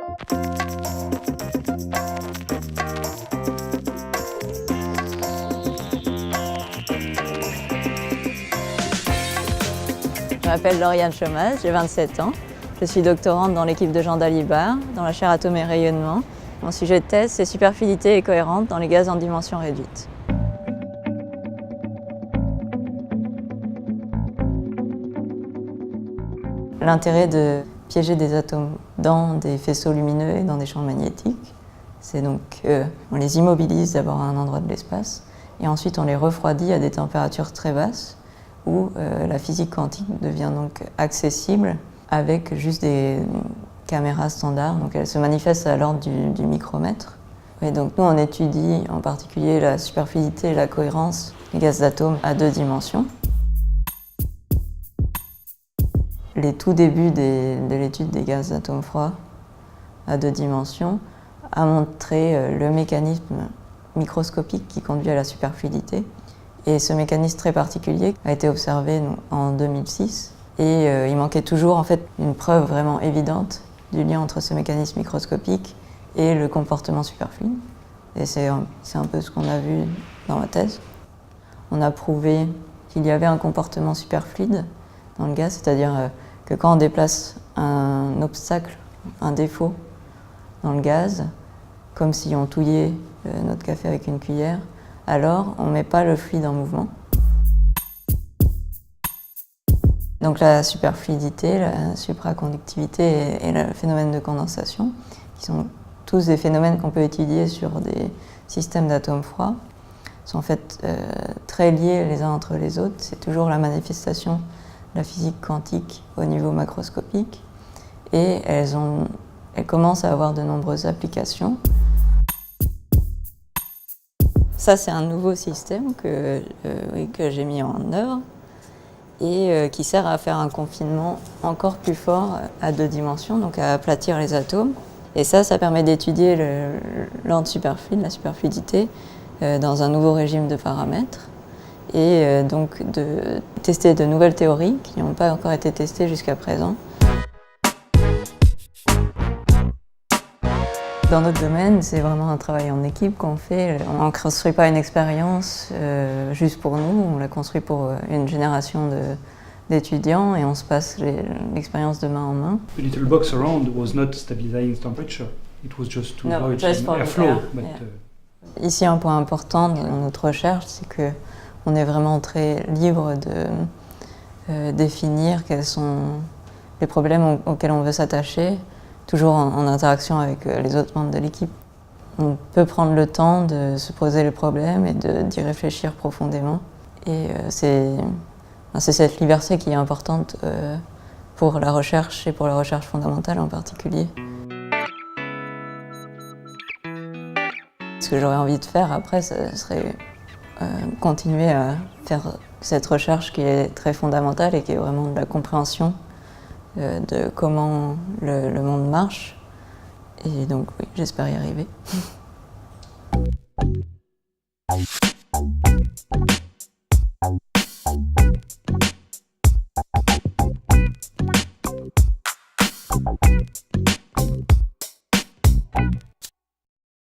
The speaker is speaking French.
Je m'appelle Lauriane Chomaz, j'ai 27 ans. Je suis doctorante dans l'équipe de Jean Dalibard, dans la chaire Atomes et Rayonnement. Mon sujet de thèse, c'est superfluidité et cohérence dans les gaz en dimension réduite. L'intérêt de piéger des atomes dans des faisceaux lumineux et dans des champs magnétiques, c'est donc qu'on les immobilise d'abord à un endroit de l'espace et ensuite on les refroidit à des températures très basses où la physique quantique devient donc accessible avec juste des caméras standards. Donc elle se manifeste à l'ordre du micromètre. Et donc nous on étudie en particulier la superfluidité et la cohérence des gaz d'atomes à 2 dimensions. Les tout débuts de l'étude des gaz d'atomes froids à 2 dimensions a montré le mécanisme microscopique qui conduit à la superfluidité. Et ce mécanisme très particulier a été observé en 2006 et il manquait toujours en fait une preuve vraiment évidente du lien entre ce mécanisme microscopique et le comportement superfluide. Et c'est un peu ce qu'on a vu dans ma thèse. On a prouvé qu'il y avait un comportement superfluide dans le gaz, c'est-à-dire que quand on déplace un obstacle, un défaut dans le gaz, comme si on touillait notre café avec une cuillère, alors on ne met pas le fluide en mouvement. Donc la superfluidité, la supraconductivité et le phénomène de condensation, qui sont tous des phénomènes qu'on peut étudier sur des systèmes d'atomes froids, sont en fait très liés les uns entre les autres. C'est toujours la manifestation de la physique quantique au niveau macroscopique et elles commencent à avoir de nombreuses applications. Ça, c'est un nouveau système que j'ai mis en œuvre et qui sert à faire un confinement encore plus fort à 2 dimensions, donc à aplatir les atomes. Et ça permet d'étudier l'ordre superfluide, la superfluidité, dans un nouveau régime de paramètres et donc de tester de nouvelles théories qui n'ont pas encore été testées jusqu'à présent. Dans notre domaine, c'est vraiment un travail en équipe qu'on fait. On ne construit pas une expérience juste pour nous, on la construit pour une génération d'étudiants et on se passe l'expérience de main en main. The little box around was not stabilizing temperature. It was just to No, gauge just for airflow. air, But, yeah. Ici, un point important dans notre recherche, c'est qu'on est vraiment très libre de définir quels sont les problèmes auxquels on veut s'attacher, toujours en interaction avec les autres membres de l'équipe. On peut prendre le temps de se poser les problèmes et d'y réfléchir profondément. Et c'est cette liberté qui est importante pour la recherche et pour la recherche fondamentale en particulier. Ce que j'aurais envie de faire après, ce serait continuer à faire cette recherche qui est très fondamentale et qui est vraiment de la compréhension de comment le monde marche. Et donc oui, j'espère y arriver.